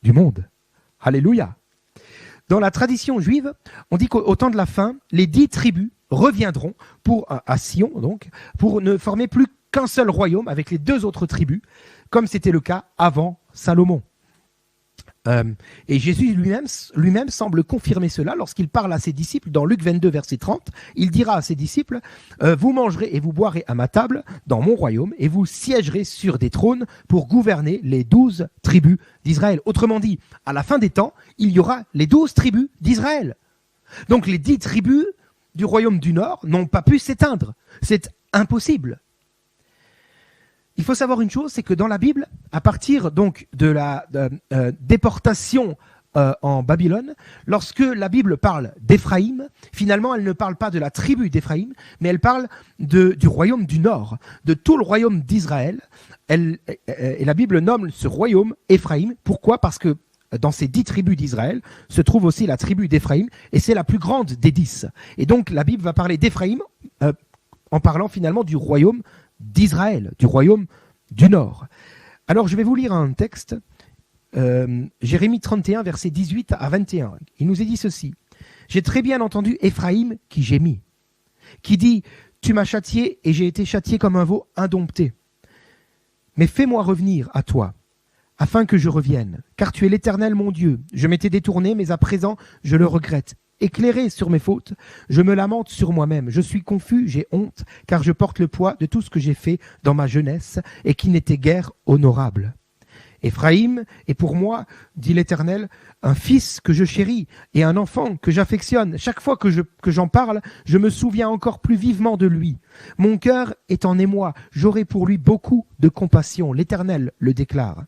du monde. » Alléluia. Dans la tradition juive, on dit qu'au temps de la fin, les 10 tribus reviendront à Sion, donc, pour ne former plus qu'un seul royaume avec les 2 autres tribus, comme c'était le cas avant Salomon. Et Jésus lui-même semble confirmer cela lorsqu'il parle à ses disciples dans Luc 22, verset 30. Il dira à ses disciples, vous mangerez et vous boirez à ma table dans mon royaume et vous siégerez sur des trônes pour gouverner les 12 tribus d'Israël. Autrement dit, à la fin des temps, il y aura les 12 tribus d'Israël. Donc les 10 tribus du royaume du Nord n'ont pas pu s'éteindre. C'est impossible. Il faut savoir une chose, c'est que dans la Bible, à partir donc de la déportation en Babylone, lorsque la Bible parle d'Éphraïm, finalement elle ne parle pas de la tribu d'Éphraïm, mais elle parle du royaume du Nord, de tout le royaume d'Israël. Et la Bible nomme ce royaume Éphraïm. Pourquoi? Parce que dans ces 10 tribus d'Israël se trouve aussi la tribu d'Éphraïm, et c'est la plus grande des 10. Et donc la Bible va parler d'Éphraïm en parlant finalement du royaume d'Israël, du royaume du Nord. Alors je vais vous lire un texte, Jérémie 31, versets 18 à 21. Il nous est dit ceci. « J'ai très bien entendu Éphraïm qui gémit, qui dit « Tu m'as châtié et j'ai été châtié comme un veau indompté. Mais fais-moi revenir à toi, afin que je revienne, car tu es l'Éternel mon Dieu. Je m'étais détourné, mais à présent je le regrette. Éclairé sur mes fautes, je me lamente sur moi-même. Je suis confus, j'ai honte, car je porte le poids de tout ce que j'ai fait dans ma jeunesse et qui n'était guère honorable. Éphraïm est pour moi, dit l'Éternel, un fils que je chéris et un enfant que j'affectionne. Chaque fois que j'en parle, je me souviens encore plus vivement de lui. Mon cœur est en émoi, j'aurai pour lui beaucoup de compassion. L'Éternel le déclare.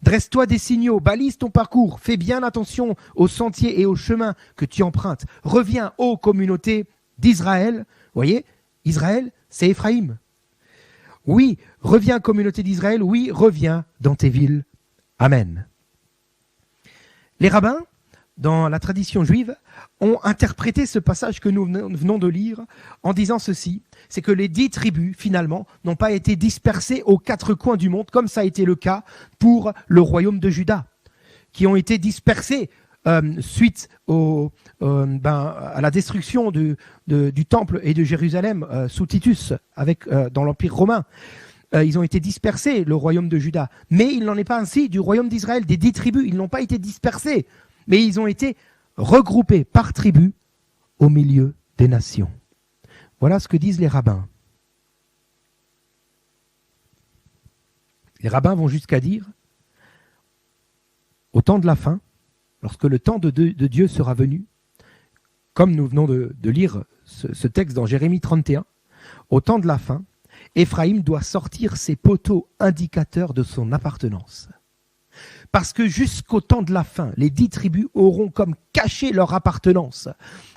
Dresse-toi des signaux, balise ton parcours, fais bien attention aux sentiers et aux chemins que tu empruntes. Reviens, ô communauté d'Israël. Voyez, Israël, c'est Éphraïm. Oui, reviens, communauté d'Israël, oui, reviens dans tes villes. Amen. Les rabbins, dans la tradition juive, ont interprété ce passage que nous venons de lire en disant ceci, c'est que les 10 tribus, finalement, n'ont pas été dispersées aux 4 coins du monde, comme ça a été le cas pour le royaume de Juda, qui ont été dispersés suite à la destruction du temple et de Jérusalem sous Titus dans l'Empire romain. Ils ont été dispersés, le royaume de Juda. Mais il n'en est pas ainsi du royaume d'Israël, des 10 tribus. Ils n'ont pas été dispersés, mais ils ont été regroupés par tribu au milieu des nations. Voilà ce que disent les rabbins. Les rabbins vont jusqu'à dire, au temps de la fin, lorsque le temps de Dieu sera venu, comme nous venons de lire ce texte dans Jérémie 31, au temps de la fin, Éphraïm doit sortir ses poteaux indicateurs de son appartenance. Parce que jusqu'au temps de la fin, les 10 tribus auront comme caché leur appartenance,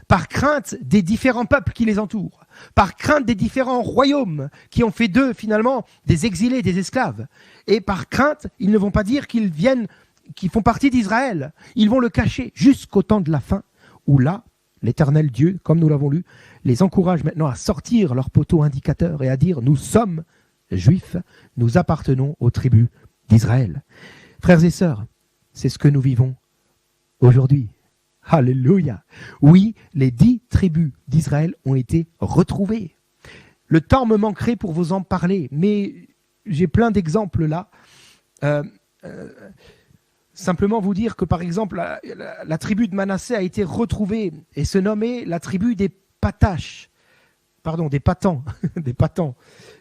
par crainte des différents peuples qui les entourent, par crainte des différents royaumes qui ont fait d'eux finalement des exilés, des esclaves. Et par crainte, ils ne vont pas dire qu'ils font partie d'Israël. Ils vont le cacher jusqu'au temps de la fin, où là, l'Éternel Dieu, comme nous l'avons lu, les encourage maintenant à sortir leurs poteaux indicateurs et à dire « Nous sommes juifs, nous appartenons aux tribus d'Israël ». Frères et sœurs, c'est ce que nous vivons aujourd'hui. Alléluia. Oui, les 10 tribus d'Israël ont été retrouvées. Le temps me manquerait pour vous en parler, mais j'ai plein d'exemples là. Simplement vous dire que par exemple, la tribu de Manassé a été retrouvée et se nommait la tribu des Pataches. Pardon, des Patans. Des Patans.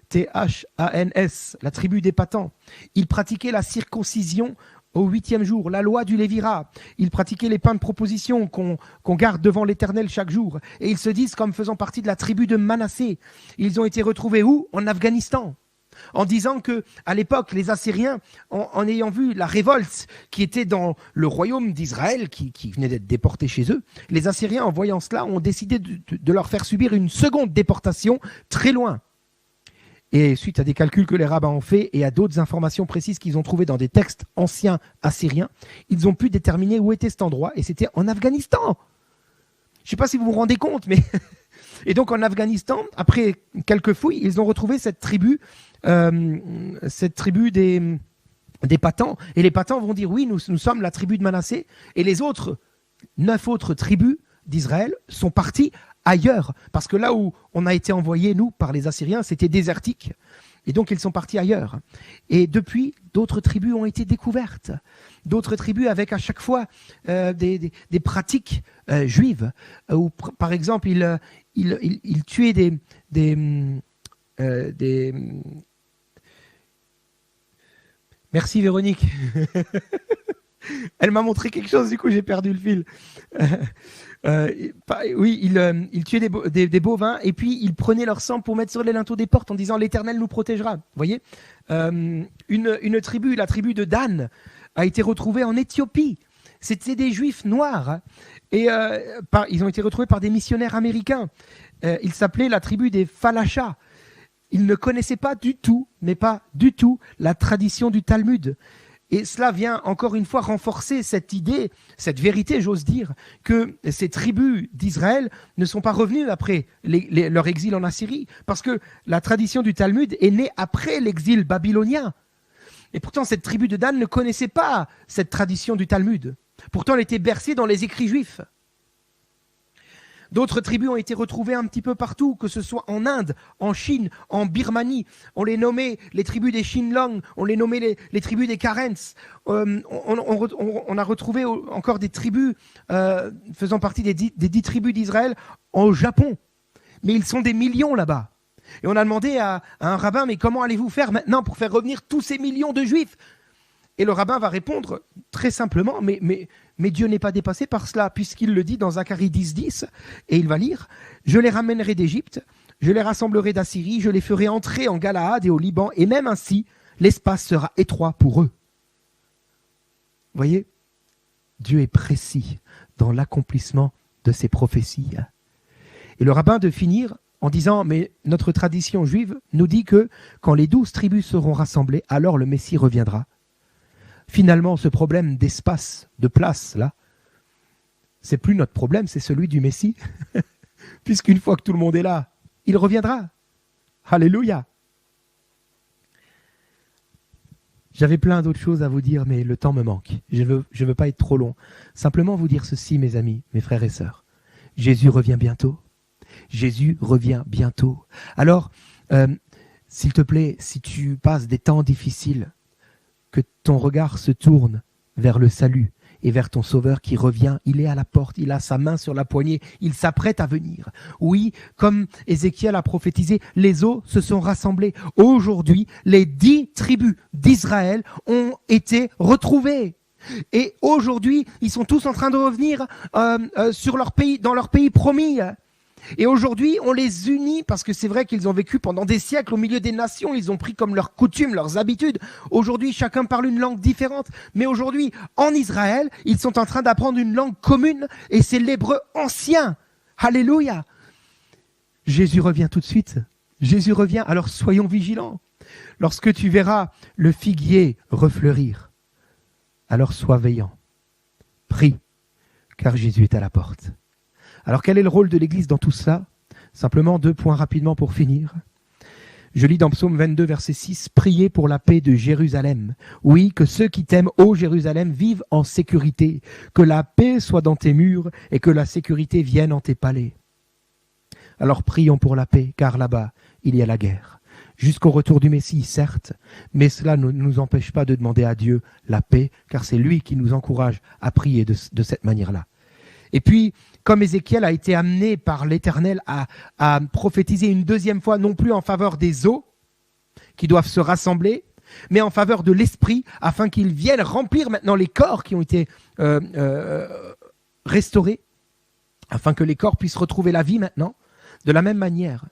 T-H-A-N-S, la tribu des Patans. Ils pratiquaient la circoncision au 8e jour, la loi du Lévira. Ils pratiquaient les pains de proposition qu'on garde devant l'Éternel chaque jour. Et ils se disent comme faisant partie de la tribu de Manassé. Ils ont été retrouvés où? En Afghanistan. En disant que, à l'époque, les Assyriens, en ayant vu la révolte qui était dans le royaume d'Israël, qui venait d'être déporté chez eux, les Assyriens, en voyant cela, ont décidé de leur faire subir une seconde déportation très loin. Et suite à des calculs que les rabbins ont faits et à d'autres informations précises qu'ils ont trouvées dans des textes anciens assyriens, ils ont pu déterminer où était cet endroit, et c'était en Afghanistan. Je ne sais pas si vous vous rendez compte, mais... Et donc en Afghanistan, après quelques fouilles, ils ont retrouvé cette tribu des Patans. Et les Patans vont dire, oui, nous sommes la tribu de Manassé, et les autres 9 autres tribus d'Israël sont parties ailleurs, parce que là où on a été envoyés, nous, par les Assyriens, c'était désertique, et donc ils sont partis ailleurs. Et depuis, d'autres tribus ont été découvertes, d'autres tribus avec à chaque fois des pratiques juives, où par exemple, ils tuaient des Merci Véronique. Elle m'a montré quelque chose, du coup j'ai perdu le fil. Oui, ils tuaient des bovins et puis ils prenaient leur sang pour mettre sur les linteaux des portes en disant « l'Éternel nous protégera ». Vous voyez, une tribu, la tribu de Dan, a été retrouvée en Éthiopie. C'était des Juifs noirs. Et ils ont été retrouvés par des missionnaires américains. Ils s'appelaient la tribu des Falachas. Ils ne connaissaient pas du tout, mais pas du tout, la tradition du Talmud. Et cela vient encore une fois renforcer cette idée, cette vérité, j'ose dire, que ces tribus d'Israël ne sont pas revenues après leur exil en Assyrie, parce que la tradition du Talmud est née après l'exil babylonien. Et pourtant, cette tribu de Dan ne connaissait pas cette tradition du Talmud. Pourtant, elle était bercée dans les écrits juifs. D'autres tribus ont été retrouvées un petit peu partout, que ce soit en Inde, en Chine, en Birmanie. On les nommait les tribus des Shinlong, on les nommait les tribus des Karens. On a retrouvé encore des tribus faisant partie des 10 tribus d'Israël au Japon. Mais ils sont des millions là-bas. Et on a demandé à un rabbin, mais comment allez-vous faire maintenant pour faire revenir tous ces millions de Juifs? Et le rabbin va répondre très simplement, mais Dieu n'est pas dépassé par cela, puisqu'il le dit dans Zacharie 10, et il va lire « Je les ramènerai d'Égypte, je les rassemblerai d'Assyrie, je les ferai entrer en Galaad et au Liban, et même ainsi, l'espace sera étroit pour eux. » Vous voyez, Dieu est précis dans l'accomplissement de ses prophéties. Et le rabbin de finir en disant, mais notre tradition juive nous dit que quand les 12 tribus seront rassemblées, alors le Messie reviendra. Finalement, ce problème d'espace, de place, là, c'est plus notre problème, c'est celui du Messie. Puisqu'une fois que tout le monde est là, il reviendra. Alléluia. J'avais plein d'autres choses à vous dire, mais le temps me manque. Je veux pas être trop long. Simplement vous dire ceci, mes amis, mes frères et sœurs. Jésus revient bientôt. Jésus revient bientôt. Alors, s'il te plaît, si tu passes des temps difficiles, que ton regard se tourne vers le salut et vers ton Sauveur qui revient. Il est à la porte, il a sa main sur la poignée, il s'apprête à venir. Oui, comme Ézéchiel a prophétisé, les eaux se sont rassemblées. Aujourd'hui, les 10 tribus d'Israël ont été retrouvées. Et aujourd'hui, ils sont tous en train de revenir sur leur pays, dans leur pays promis. Et aujourd'hui, on les unit parce que c'est vrai qu'ils ont vécu pendant des siècles au milieu des nations. Ils ont pris comme leurs coutumes, leurs habitudes. Aujourd'hui, chacun parle une langue différente. Mais aujourd'hui, en Israël, ils sont en train d'apprendre une langue commune et c'est l'hébreu ancien. Alléluia. Jésus revient tout de suite. Jésus revient. Alors soyons vigilants. Lorsque tu verras le figuier refleurir, alors sois veillant. Prie, car Jésus est à la porte. Alors quel est le rôle de l'Église dans tout cela? Simplement 2 points rapidement pour finir. Je lis dans Psaume 22, verset 6, « Priez pour la paix de Jérusalem. Oui, que ceux qui t'aiment, ô Jérusalem, vivent en sécurité. Que la paix soit dans tes murs et que la sécurité vienne en tes palais. » Alors prions pour la paix, car là-bas, il y a la guerre. Jusqu'au retour du Messie, certes, mais cela ne nous empêche pas de demander à Dieu la paix, car c'est lui qui nous encourage à prier de cette manière-là. Et puis, comme Ézéchiel a été amené par l'Éternel à prophétiser une deuxième fois, non plus en faveur des eaux qui doivent se rassembler, mais en faveur de l'esprit, afin qu'ils viennent remplir maintenant les corps qui ont été restaurés, afin que les corps puissent retrouver la vie maintenant. De la même manière,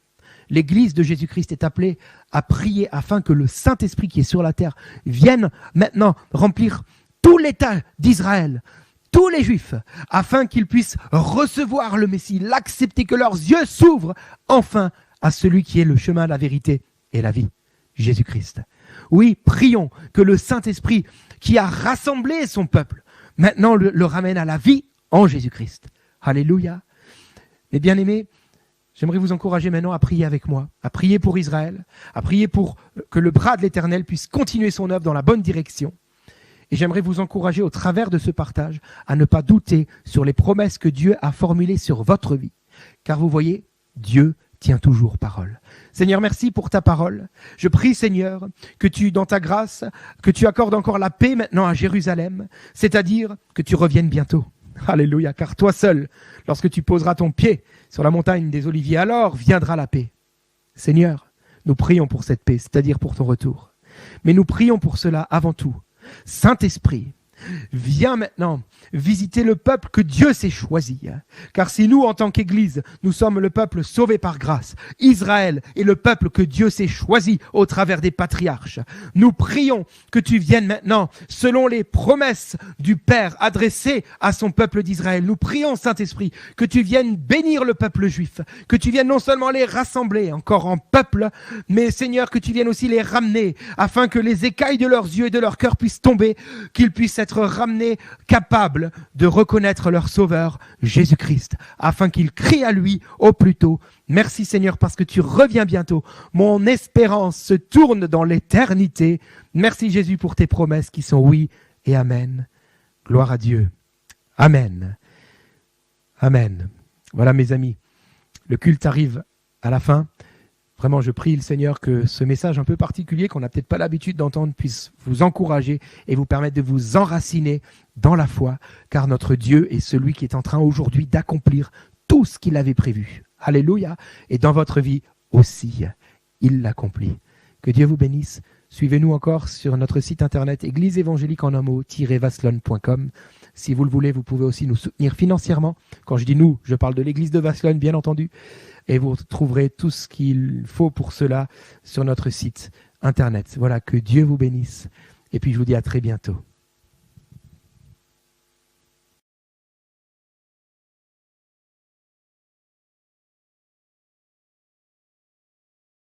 l'Église de Jésus-Christ est appelée à prier afin que le Saint-Esprit qui est sur la terre vienne maintenant remplir tout l'État d'Israël, tous les Juifs, afin qu'ils puissent recevoir le Messie, l'accepter, que leurs yeux s'ouvrent enfin à celui qui est le chemin, la vérité et la vie, Jésus-Christ. Oui, prions que le Saint-Esprit qui a rassemblé son peuple, maintenant le ramène à la vie en Jésus-Christ. Alléluia. Mes bien-aimés, j'aimerais vous encourager maintenant à prier avec moi, à prier pour Israël, à prier pour que le bras de l'Éternel puisse continuer son œuvre dans la bonne direction. Et j'aimerais vous encourager au travers de ce partage à ne pas douter sur les promesses que Dieu a formulées sur votre vie. Car vous voyez, Dieu tient toujours parole. Seigneur, merci pour ta parole. Je prie, Seigneur, que tu, dans ta grâce, que tu accordes encore la paix maintenant à Jérusalem, c'est-à-dire que tu reviennes bientôt. Alléluia, car toi seul, lorsque tu poseras ton pied sur la montagne des Oliviers, alors viendra la paix. Seigneur, nous prions pour cette paix, c'est-à-dire pour ton retour. Mais nous prions pour cela avant tout. Saint-Esprit, viens maintenant visiter le peuple que Dieu s'est choisi. Car si nous, en tant qu'Église, nous sommes le peuple sauvé par grâce, Israël est le peuple que Dieu s'est choisi au travers des patriarches. Nous prions que tu viennes maintenant, selon les promesses du Père adressées à son peuple d'Israël. Nous prions, Saint-Esprit, que tu viennes bénir le peuple juif, que tu viennes non seulement les rassembler encore en peuple, mais Seigneur, que tu viennes aussi les ramener, afin que les écailles de leurs yeux et de leur cœur puissent tomber, qu'ils puissent être ramenés capables de reconnaître leur Sauveur, Jésus-Christ, afin qu'ils crient à lui au plus tôt. Merci Seigneur parce que tu reviens bientôt. Mon espérance se tourne dans l'éternité. Merci Jésus pour tes promesses qui sont oui et amen. Gloire à Dieu. Amen. Amen. Voilà mes amis, le culte arrive à la fin. Vraiment, je prie le Seigneur que ce message un peu particulier qu'on n'a peut-être pas l'habitude d'entendre puisse vous encourager et vous permettre de vous enraciner dans la foi, car notre Dieu est celui qui est en train aujourd'hui d'accomplir tout ce qu'il avait prévu. Alléluia. Et dans votre vie aussi, il l'accomplit. Que Dieu vous bénisse. Suivez-nous encore sur notre site internet église évangélique en un mot-vaslon.com. Si vous le voulez, vous pouvez aussi nous soutenir financièrement. Quand je dis nous, je parle de l'église de Vaslon, bien entendu. Et vous trouverez tout ce qu'il faut pour cela sur notre site internet. Voilà, que Dieu vous bénisse. Et puis je vous dis à très bientôt.